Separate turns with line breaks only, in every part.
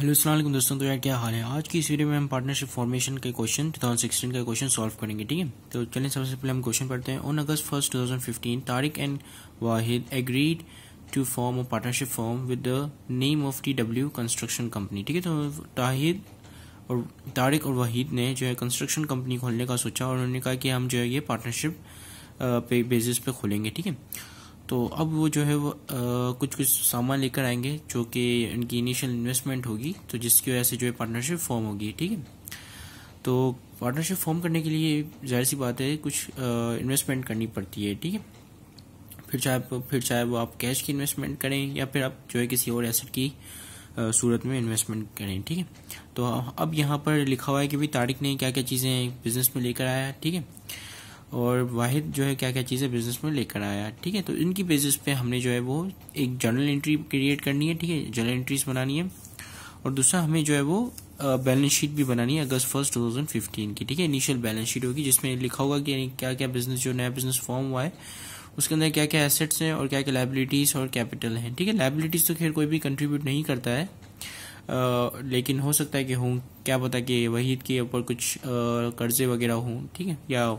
Hello अस्सलाम वालेकुम दोस्तों। तो यार क्या हाल है। आज की इस वीडियो में हम पार्टनरशिप फॉर्मेशन के क्वेश्चन 2016 का क्वेश्चन सॉल्व करेंगे। ठीक है, तो चलिए सबसे पहले हम क्वेश्चन पढ़ते हैं। On August 1st 2015 Tariq and Wahid agreed to form a partnership form with the name of TW construction company. ठीक है, तो तारिक और वाहिद ने जो है कंस्ट्रक्शन कंपनी खोलने का सोचा और उन्होंने कहा कि हम जो है ये पार्टनरशिप पे बेसिस पे खोलेंगे। ठीक है, तो अब वो जो है वो कुछ सामान लेकर आएंगे जो कि इनकी इनिशियल इन्वेस्टमेंट होगी, तो जिसकी वजह से जो है पार्टनरशिप फॉर्म होगी। ठीक है, तो पार्टनरशिप फॉर्म करने के लिए जाहिर सी बात है कुछ इन्वेस्टमेंट करनी पड़ती है। ठीक है, फिर चाहे वो आप कैश की इन्वेस्टमेंट करें या फिर आप जो है किसी और एसेट की सूरत में इन्वेस्टमेंट करें। ठीक है, तो अब यहाँ पर लिखा हुआ है कि भाई तारिक ने क्या क्या चीज़ें बिजनेस में लेकर आया। ठीक है, और वाहिद जो है क्या क्या चीज़ें बिजनेस में लेकर आया। ठीक है, तो इनकी बेसिस पे हमने जो है वो एक जर्नल एंट्री क्रिएट करनी है। ठीक है, जर्नल एंट्रीज बनानी है और दूसरा हमें जो है वो बैलेंस शीट भी बनानी है अगस्त 1st 2015 की। ठीक है, इनिशियल बैलेंस शीट होगी जिसमें लिखा होगा कि क्या क्या बिजनेस जो नया बिजनेस फॉर्म हुआ है उसके अंदर क्या क्या एसेट्स हैं और क्या क्या लाइबिलिटीज और कैपिटल हैं। ठीक है, लाइबिलिटीज तो खैर कोई भी कंट्रीब्यूट नहीं करता है, लेकिन हो सकता है कि हों, क्या पता कि वहीद के ऊपर कुछ कर्जे वगैरह हों। ठीक है, या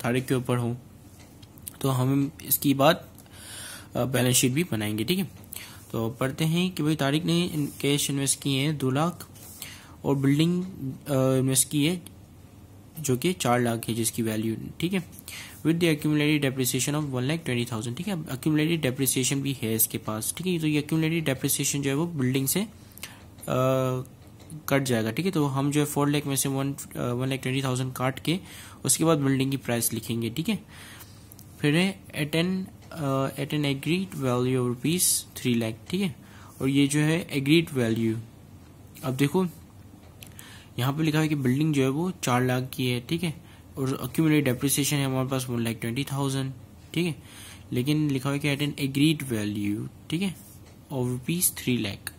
तारिक के ऊपर हो, तो हम इसकी बात बैलेंस शीट भी बनाएंगे। ठीक है, तो पढ़ते हैं कि भाई तारिक ने कैश इन्वेस्ट किए हैं 2 लाख और बिल्डिंग इन्वेस्ट की है जो कि 4 लाख है जिसकी वैल्यू। ठीक है, with the accumulated depreciation of 1,20,000। ठीक है, अब एक्यूमुलेटेड डेप्रिसिएशन भी है इसके पास। ठीक है, तो ये एक्यूमुलेटेड डेप्रिसिएशन जो है वो बिल्डिंग से कट जाएगा। ठीक है, तो हम जो है 4 लाख में से 1,20,000 काट के उसके बाद बिल्डिंग की प्राइस लिखेंगे। ठीक है, फिर है at an agreed value of ₹3 lakh. ठीक है, और ये जो है एग्रीड वैल्यू, अब देखो यहाँ पे लिखा है कि बिल्डिंग जो है वो 4 लाख की है। ठीक है, और एक्यूमुलेटेड डेप्रिसिएशन है हमारे पास 1,20,000। ठीक है, लेकिन लिखा है कि एट एन एग्रीड वैल्यू, ठीक है, ऑफ ₹3 लाख,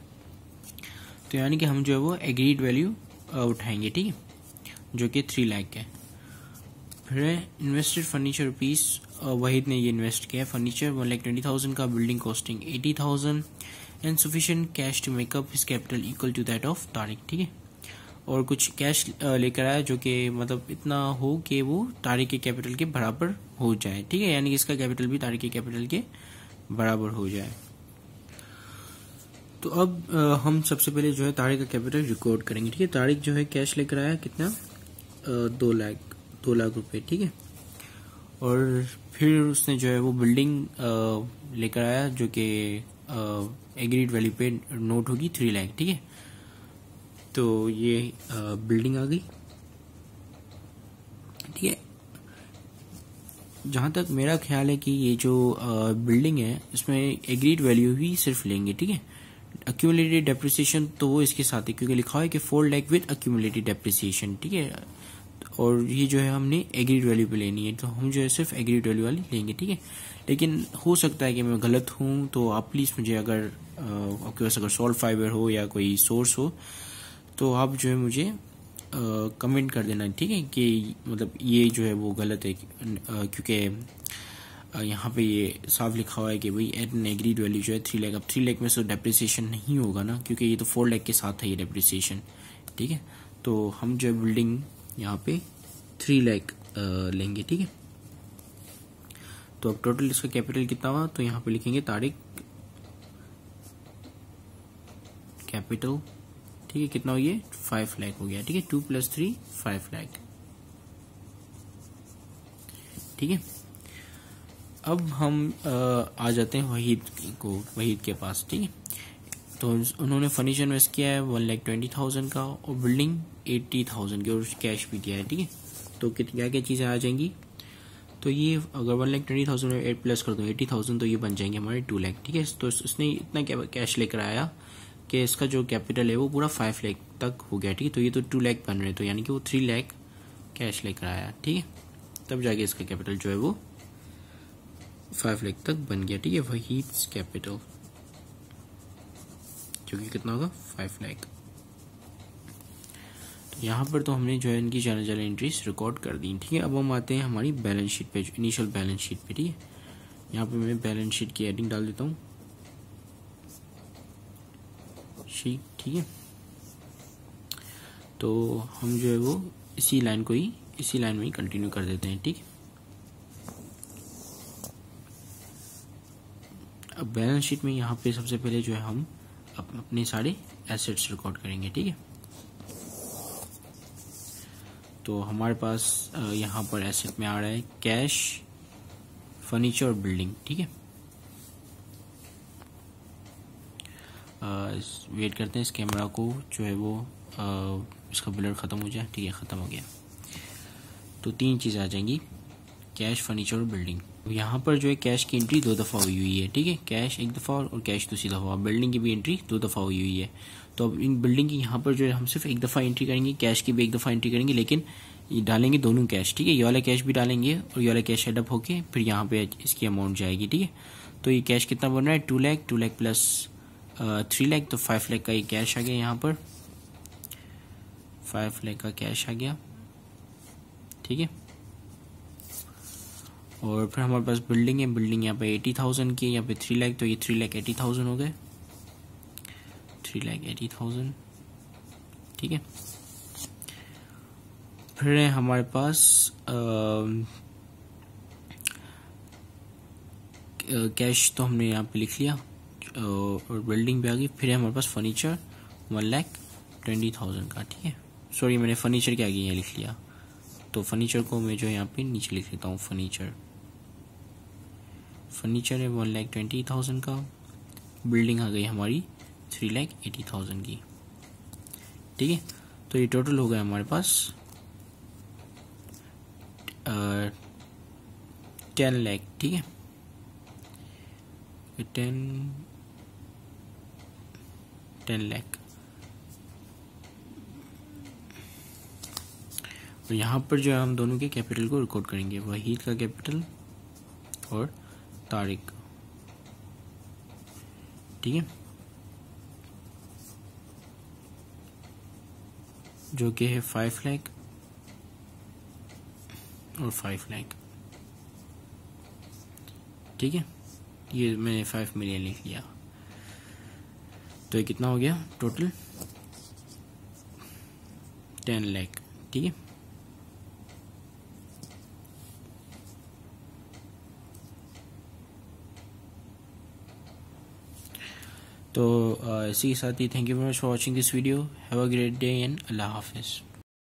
तो यानी कि हम जो है वो एग्रीड वैल्यू उठाएंगे। ठीक है, जो कि 3 लाख है। फिर इन्वेस्टेड फर्नीचर वाहिद ने ये इन्वेस्ट किया है फर्नीचर 1,20,000 का, building costing 80,000 and sufficient cash to make up his capital equal to that of Tariq. ठीक है, और कुछ कैश लेकर आया जो कि मतलब इतना हो कि वो तारिक के कैपिटल के बराबर हो जाए। ठीक है, यानी कि इसका कैपिटल भी तारिक के कैपिटल के बराबर हो जाए। तो अब हम सबसे पहले जो है तारिक का कैपिटल रिकॉर्ड करेंगे। ठीक है, तारिक जो है कैश लेकर आया कितना, 2 लाख रुपए। ठीक है, और फिर उसने जो है वो बिल्डिंग लेकर आया जो कि एग्रीड वैल्यू पे नोट होगी 3 लाख। ठीक है, तो ये बिल्डिंग आ गई। ठीक है, जहां तक मेरा ख्याल है कि ये जो बिल्डिंग है इसमें एग्रीड वैल्यू ही सिर्फ लेंगे। ठीक है, एक्यूमुलेटेड डेप्रिसिएशन तो वो इसके साथ है क्योंकि लिखा है कि 4 लाख विद एक्यूमुलेटेड डेप्रिसिएशन। ठीक है, और ये जो है हमने एग्रीड वैल्यू पे लेनी है, तो हम जो है सिर्फ एग्रीड वैल्यू वाली लेंगे। ठीक है, लेकिन हो सकता है कि मैं गलत हूं, तो आप प्लीज मुझे अगर आपके पास अगर सॉल्व फाइबर हो या कोई सोर्स हो तो आप जो है मुझे कमेंट कर देना। ठीक है, कि मतलब ये जो है वो गलत है, क्योंकि यहाँ पे ये साफ लिखा हुआ है कि भाई एट एन एग्रीड वैल्यू जो है 3 लाख। अब 3 लाख में से डेप्रिसिएशन नहीं होगा ना, क्योंकि ये तो 4 लाख के साथ है ये डेप्रिसिएशन। ठीक है, तो हम जो है बिल्डिंग यहाँ पे 3 लाख लेंगे। ठीक है, तो अब टोटल इसका कैपिटल कितना हुआ, तो यहाँ पे लिखेंगे तारिक कैपिटल। ठीक है, कितना हो ये 5 लाख हो गया। ठीक है, 2 + 3 5 लाख। ठीक है, अब हम आ जाते हैं वहीद के पास। ठीक है, तो उन्होंने फर्नीचर इन्वेस्ट किया है 1,20,000 का और बिल्डिंग 80,000 की और कैश भी दिया है। ठीक है, तो क्या क्या चीजें आ जाएंगी, तो ये अगर 1,20,000 में 8 प्लस कर दो 80,000 तो ये बन जाएंगे हमारे 2 लाख। ठीक है, तो इसने इतना कैश लेकर आया कि इसका जो कैपिटल है वो पूरा 5 लाख तक हो गया। ठीक है, तो ये तो 2 लाख बन रहे, तो यानी कि वो 3 लाख कैश लेकर आया। ठीक है, तब जाके इसका कैपिटल जो है वो 5 लाख तक बन गया। ठीक है, वहीद्स कैपिटल जो कि कितना होगा 5 लाख। तो यहाँ पर तो हमने जो है इनकी जर्नल एंट्रीज रिकॉर्ड कर दी। ठीक है, अब हम आते हैं हमारी बैलेंस शीट पे, इनिशियल बैलेंस शीट पे। ठीक है, यहाँ पे मैं बैलेंस शीट की हेडिंग डाल देता हूँ शीट। ठीक है, तो हम जो है वो इसी लाइन में ही कंटिन्यू कर देते हैं। ठीक, अब बैलेंस शीट में यहाँ पे सबसे पहले जो है हम अपने सारे एसेट्स रिकॉर्ड करेंगे। ठीक है, तो हमारे पास यहाँ पर एसेट में आ रहा है कैश, फर्नीचर और बिल्डिंग। ठीक है, वेट करते हैं इस कैमरा को जो है वो इसका ब्लर ख़त्म हो जाए। ठीक है, ख़त्म हो गया। तो 3 चीज़ें आ जाएंगी, कैश, फर्नीचर और बिल्डिंग। यहाँ पर जो है कैश की एंट्री 2 दफ़ा हुई है। ठीक है, कैश 1 दफ़ा और कैश दूसरी दफ़ा। बिल्डिंग की भी एंट्री 2 दफ़ा हुई है। तो अब इन बिल्डिंग की यहाँ पर जो है हम सिर्फ 1 दफ़ा एंट्री करेंगे, कैश की भी 1 दफ़ा एंट्री करेंगे, लेकिन ये डालेंगे दोनों कैश। ठीक है, ये वाला कैश भी डालेंगे और ये वाला कैश एडअप होके फिर यहाँ पे इसकी अमाउंट जाएगी। ठीक है, तो ये कैश कितना बन रहा है, 2 लाख, 2 लाख प्लस 3 लाख, तो 5 लाख का ये कैश आ गया। यहाँ पर 5 लाख का कैश आ गया। ठीक है, और फिर हमारे पास बिल्डिंग है। बिल्डिंग यहाँ पे 80,000 की, यहाँ पे 3 लाख, तो ये 3,80,000 हो गए, 3,80,000। ठीक है, फिर है हमारे पास कैश तो हमने यहाँ पे लिख लिया और बिल्डिंग पे आ गई। फिर है हमारे पास फर्नीचर 1,20,000 का। ठीक है, सॉरी मैंने फर्नीचर के आगे यहाँ लिख लिया, तो फर्नीचर को मैं जो यहाँ पे नीचे लिख लेता हूँ। फर्नीचर है 1,20,000 का। बिल्डिंग आ गई हमारी 3,80,000 की। ठीक है, तो ये टोटल हो गया हमारे पास 10 लाख। ठीक है, 10 लाख। और यहाँ पर जो है हम दोनों के कैपिटल को रिकॉर्ड करेंगे, वहीद का कैपिटल और तारिक का। ठीक है, जो कि है 5 लाख और 5 लाख। ठीक है, ये मैंने 5 मिलियन लिख लिया, तो ये कितना हो गया टोटल 10 लाख। ठीक है, तो इसी के साथ ही thank you very much for watching this video. Have a great day and अल्लाह हाफिज़।